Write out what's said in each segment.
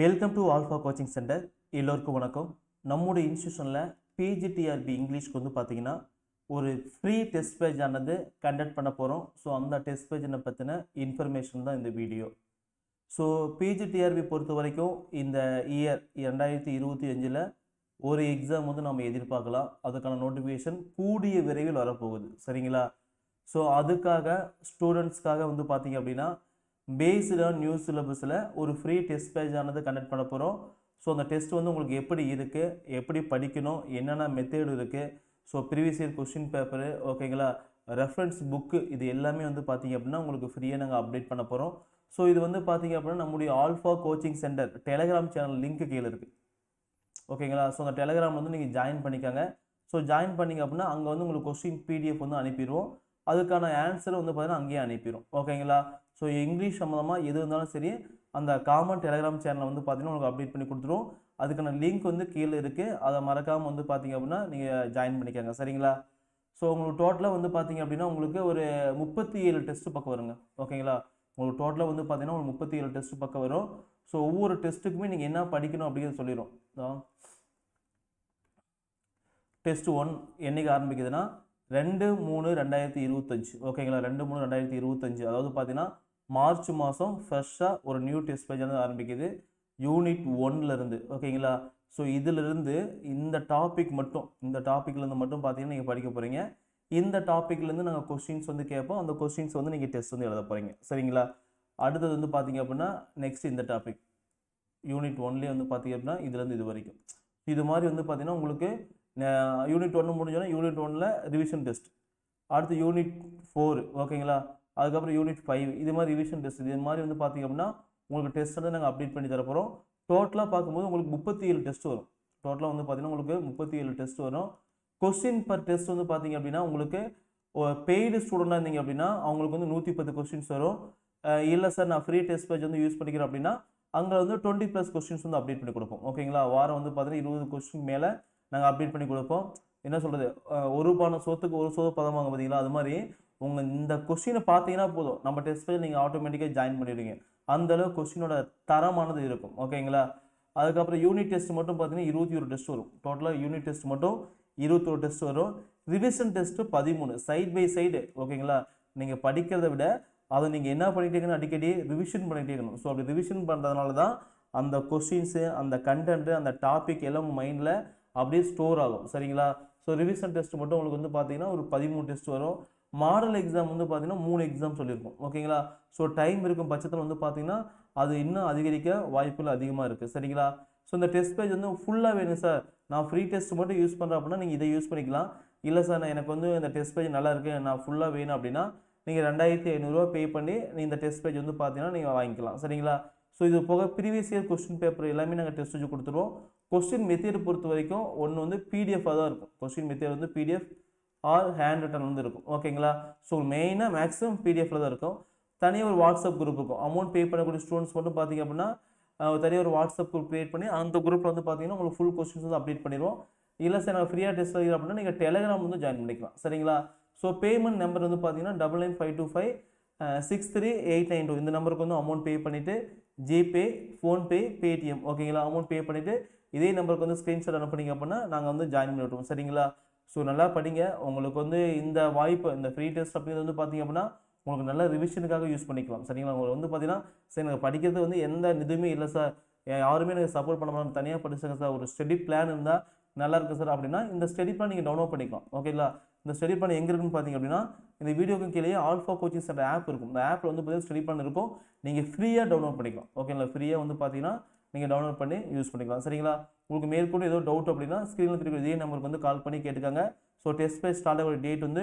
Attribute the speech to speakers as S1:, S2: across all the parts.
S1: Welcome to alpha coaching centre. எல்லோருக்கும் வணக்கம். நம்முடைய இன்ஸ்டியூஷனில் பிஜிடிஆர்பி இங்கிலீஷ்க்கு வந்து பார்த்தீங்கன்னா ஒரு ஃப்ரீ டெஸ்ட் பேஜ் ஆனது கண்டக்ட் பண்ண போகிறோம். ஸோ அந்த டெஸ்ட் பேஜினை பற்றின இன்ஃபர்மேஷன் தான் இந்த வீடியோ. ஸோ பிஜிடிஆர்பி பொறுத்த வரைக்கும் இந்த இயர் 2025 ஒரு எக்ஸாம் வந்து நம்ம எதிர்பார்க்கலாம். அதுக்கான நோட்டிஃபிகேஷன் கூடிய விரைவில் வரப்போகுது. சரிங்களா? ஸோ அதுக்காக ஸ்டூடெண்ட்ஸ்க்காக வந்து பார்த்தீங்க அப்படின்னா பேஸ்டு ஆன் நியூ சிலபஸில் ஒரு ஃப்ரீ டெஸ்ட் பேஜ் ஆனது கண்டக்ட் பண்ண போகிறோம். ஸோ அந்த டெஸ்ட் வந்து உங்களுக்கு எப்படி இருக்குது, எப்படி படிக்கணும், என்னென்ன மெத்தேடு இருக்குது, so previous year question paper, ஓகேங்களா, ரெஃபரன்ஸ் புக்கு, இது எல்லாமே வந்து பார்த்தீங்க அப்படின்னா உங்களுக்கு ஃப்ரீயாக நாங்கள் அப்டேட் பண்ண போகிறோம். ஸோ இது வந்து பார்த்தீங்க அப்படின்னா நம்முடைய alpha coaching centre Telegram channel link கீழே இருக்குது. ஓகேங்களா? ஸோ அந்த டெலகிராம் வந்து நீங்கள் ஜாயின் பண்ணிக்கோங்க. ஸோ ஜாயின் பண்ணிங்க அப்படின்னா அங்கே வந்து உங்களுக்கு கொஸ்டின் பிடிஎஃப் வந்து அனுப்பிடுவோம். அதுக்கான ஆன்சர் வந்து பார்த்தீங்கன்னா அங்கேயே அனுப்பிடும். ஓகேங்களா? ஸோ இங்கிலீஷ் சம்மந்தமாக எது இருந்தாலும் சரி அந்த காமன் டெலகிராம் சேனலை வந்து பார்த்தீங்கன்னா உங்களுக்கு அப்டேட் பண்ணி கொடுத்துருவோம். அதுக்கான லிங்க் வந்து கீழே இருக்குது. அதை மறக்காமல் வந்து பார்த்தீங்க அப்படின்னா நீங்கள் ஜாயின் பண்ணிக்கோங்க. சரிங்களா? ஸோ உங்களுக்கு டோட்டலாக வந்து பார்த்தீங்க அப்படின்னா உங்களுக்கு ஒரு 37 டெஸ்ட்டு பக்கம் வருங்க. ஓகேங்களா? உங்களுக்கு டோட்டலாக வந்து பார்த்தீங்கன்னா ஒரு 37 டெஸ்ட்டு பக்கம் வரும். ஸோ ஒவ்வொரு டெஸ்ட்டுக்குமே நீங்கள் என்ன படிக்கணும் அப்படிங்கிறது சொல்லிடும். டெஸ்ட் 1 என்னைக்கு ஆரம்பிக்குதுன்னா 2/3/2025. ஓகேங்களா? 2/3/2025 அதாவது பார்த்தீங்கன்னா மார்ச் மாதம் ஃப்ரெஷ்ஷாக ஒரு நியூ டெஸ்ட் பேஜ் வந்து ஆரம்பிக்குது யூனிட் 1லேருந்து. ஓகேங்களா? ஸோ இதிலிருந்து இந்த டாப்பிக்லேருந்து மட்டும் பார்த்தீங்கன்னா நீங்கள் படிக்க போகிறீங்க. இந்த டாப்பிக்லேருந்து நாங்கள் கொஸ்டின்ஸ் வந்து கேட்போம். அந்த கொஸ்டின்ஸ் வந்து நீங்கள் டெஸ்ட் வந்து எழுத போகிறீங்க. சரிங்களா? அடுத்தது வந்து பார்த்தீங்க அப்படின்னா நெக்ஸ்ட் இந்த டாபிக் யூனிட் 1லேயே வந்து பார்த்தீங்க அப்படின்னா இதுலேருந்து இது வரைக்கும் இது மாதிரி வந்து பார்த்தீங்கன்னா உங்களுக்கு யூனிட் 1 முடிஞ்சோன்னா யூனிட் 1ல் ரிவிஷன் டெஸ்ட், அடுத்து யூனிட் 4, ஓகேங்களா, அதுக்கப்புறம் யூனிட் 5, இது மாதிரி ரிவிஷன் டெஸ்ட், இது மாதிரி வந்து பார்த்தீங்க அப்படின்னா உங்களுக்கு டெஸ்ட் வந்து நாங்கள் அப்டேட் பண்ணி தரப்போகிறோம். டோட்டலாக பார்க்கும்போது உங்களுக்கு 37 டெஸ்ட் வரும். டோட்டலாக வந்து பார்த்தீங்கன்னா உங்களுக்கு 37 டெஸ்ட் வரும். கொஸ்டின் பர் டெஸ்ட் வந்து பார்த்தீங்க அப்படின்னா உங்களுக்கு பெய்டு ஸ்டூடெண்டாக இருந்தீங்க அப்படின்னா அவங்களுக்கு வந்து 110 கொஸ்டின்ஸ் வரும். இல்லை சார் நான் ஃப்ரீ டெஸ்ட் பேஜ் வந்து யூஸ் பண்ணிக்கிறேன் அப்படின்னா அங்கே வந்து 20+ கொஸ்டின்ஸ் வந்து அப்டேட் பண்ணி கொடுப்போம். ஓகேங்களா? வாரம் வந்து பார்த்தீங்கன்னா 20 கொஸ்டின் மேலே நாங்கள் அப்டேட் பண்ணி கொடுப்போம். என்ன சொல்கிறது, ஒரு பானை சோத்துக்கு ஒரு சோறு பதமாங்க பார்த்தீங்களா? அது மாதிரி உங்கள் இந்த கொஸ்டினை பார்த்தீங்கன்னா போதும் நம்ம டெஸ்ட் பேஜ் நீங்கள் ஆட்டோமேட்டிக்காக ஜாயின் பண்ணிடுவீங்க. அந்தளவு கொஸ்டினோட தரமானது இருக்கும். ஓகேங்களா? அதுக்கப்புறம் யூனிட் டெஸ்ட் மட்டும் பார்த்தீங்கன்னா 21 டெஸ்ட் வரும். டோட்டலாக யூனிட் டெஸ்ட் மட்டும் 21 டெஸ்ட் வரும். Revision test 13 side by side. ஓகேங்களா? நீங்கள் படிக்கிறத விட அதை நீங்கள் என்ன பண்ணிட்டீங்கன்னு அடிக்கடி ரிவிஷன் பண்ணிகிட்டே இருக்கணும். ஸோ அப்படி ரிவிஷன் பண்ணுறதுனால தான் அந்த கொஸ்டின்ஸு, அந்த கண்டென்ட்டு, அந்த டாபிக் எல்லாம் மைண்டில் அப்படியே ஸ்டோர் ஆகும். சரிங்களா? ஸோ ரிவிஷன் டெஸ்ட் மட்டும் உங்களுக்கு வந்து பார்த்தீங்கன்னா ஒரு 13 டெஸ்ட் வரும். மாடல் எக்ஸாம் வந்து பார்த்தீங்கன்னா 3 எக்ஸாம் சொல்லியிருக்கோம். ஓகேங்களா? ஸோ டைம் இருக்கும் பட்சத்தில் வந்து பார்த்தீங்கன்னா அது இன்னும் அதிகரிக்க வாய்ப்புகள் அதிகமாக இருக்குது. சரிங்களா? ஸோ இந்த டெஸ்ட் பேஜ் வந்து ஃபுல்லாக வேணும் சார், நான் ஃப்ரீ டெஸ்ட் மட்டும் யூஸ் பண்ணுறேன் அப்படின்னா நீங்கள் இதை யூஸ் பண்ணிக்கலாம். இல்லை சார் நான் எனக்கு வந்து இந்த டெஸ்ட் பேஜ் நல்லா இருக்குது, நான் ஃபுல்லாக வேணும் அப்படின்னா நீங்கள் 2500 பே பண்ணி இந்த டெஸ்ட் பேஜ் வந்து பார்த்தீங்கன்னா நீங்கள் வாங்கிக்கலாம். சரிங்களா? ஸோ இது போக ப்ரீவியஸ் இயர் கொஸ்டின் பேப்பர் எல்லாமே நாங்கள் டெஸ்ட் வச்சு கொடுத்துருவோம். கொஸ்டின் மெத்தேட் பொறுத்த வரைக்கும் ஒன்று வந்து பிடிஎஃபாக தான் இருக்கும். கொஸ்டின் மெத்தேட் வந்து பிடிஎஃப் ஆர் ஹேண்ட் ரிட்டன் வந்து இருக்கும். ஓகேங்களா? ஸோ மெயினாக மேக்ஸிமம் பிடிஎஃபில் தான் இருக்கும். தனியாக ஒரு வாட்ஸ்அப் குரூப் இருக்கும். அமௌண்ட் பே பண்ணக்கூடிய ஸ்டூடெண்ட்ஸ் மட்டும் பார்த்தீங்க அப்படின்னா தனியாக ஒரு வாட்ஸ்அப் குரூப் க்ரியேட் பண்ணி அந்த குரூப்பில் வந்து பார்த்தீங்கன்னா உங்களுக்கு ஃபுல் கொஸ்டின்ஸ் வந்து அப்டேட் பண்ணிடுவோம். இல்லை சார் நான் ஃப்ரீயாக டெஸ்ட் வைக்கிறேன் அப்படின்னா நீங்கள் டெலகிராம் வந்து ஜாயின் பண்ணிக்கலாம். சரிங்களா? ஸோ பேமெண்ட் நம்பர் வந்து பார்த்தீங்கன்னா 9952563892 இந்த நம்பருக்கு வந்து அமௌண்ட் பே பண்ணிவிட்டு ஜிபே, ஃபோன்பே, பேடிஎம், ஓகேங்களா, அமௌண்ட் பே பண்ணிவிட்டு இதே நம்பருக்கு வந்து ஸ்க்ரீன்ஷாட் அனுப்புனீங்க அப்படின்னா நாங்கள் வந்து ஜாயின் பண்ணி விட்டுருவோம். சரிங்களா? ஸோ நல்லா படிங்க. உங்களுக்கு வந்து இந்த வாய்ப்பு, இந்த ஃப்ரீ டெஸ்ட் அப்படிங்கிறது வந்து பார்த்தீங்க அப்படின்னா உங்களுக்கு நல்ல ரிவிஷனுக்காக யூஸ் பண்ணிக்கலாம். சரிங்களா? உங்களுக்கு வந்து பார்த்தீங்கன்னா சார் எனக்கு படிக்கிறது வந்து எந்த இதுவுமே இல்லை சார், யாருமே எனக்கு சப்போர்ட் பண்ண முடியாது, தனியாக படிச்சுங்க சார், ஒரு ஸ்டடி பிளான் இருந்தால் நல்லா இருக்குது சார் அப்படின்னா இந்த ஸ்டடி பிளான் நீங்கள் டவுன்லோட் பண்ணிக்கலாம். ஓகேங்களா? இந்த ஸ்டடி பிளான் எங்கே இருக்குன்னு பார்த்தீங்க அப்படின்னா இந்த வீடியோக்கு கீழே ஆல்ஃபா கோச்சிங் சென்டர் ஆப் இருக்கும். இந்த ஆப்பில் வந்து பார்த்தீங்கன்னா ஸ்டடி பிளான் இருக்கும். நீங்கள் ஃப்ரீயாக டவுன்லோட் பண்ணிக்கலாம். ஓகேங்களா? ஃப்ரீயாக வந்து பார்த்தீங்கன்னா நீங்கள் டவுன்லோட் பண்ணி யூஸ் பண்ணிக்கலாம். சரிங்களா? உங்களுக்கு மேற்கொண்டு ஏதோ டவுட் அப்படின்னா ஸ்க்ரீனில் திருப்பி இதே நம்பருக்கு வந்து கால் பண்ணி கேட்டுக்காங்க. ஸோ டெஸ்ட் பேஜ் ஸ்டார்ட் ஆகிற டேட் வந்து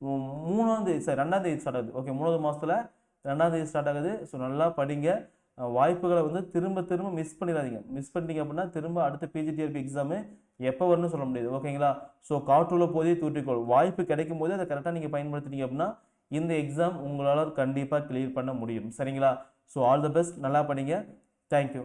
S1: 2ஆம் தேதி ஸ்டார்ட் ஆகுது. ஓகே, 3வது மாதத்தில் 2ஆம் தேதி ஸ்டார்ட் ஆகுது. ஸோ நல்லா படிங்க. வாய்ப்புகளை வந்து திரும்ப மிஸ் பண்ணிடாதீங்க. மிஸ் பண்ணிட்டீங்க அப்படின்னா திரும்ப அடுத்த பிஜிடிஆர்பி எக்ஸாமு எப்போ வரும்னு சொல்ல முடியாது. ஓகேங்களா? ஸோ காற்றுள்ள போதே தூற்றிக்கொள், வாய்ப்பு கிடைக்கும் போதே அதை கரெக்டாக நீங்கள் பயன்படுத்திட்டீங்க அப்படின்னா இந்த எக்ஸாம் உங்களால் கண்டிப்பாக கிளியர் பண்ண முடியும். சரிங்களா? So all the best. நல்லா படிங்க. தேங்க்யூ.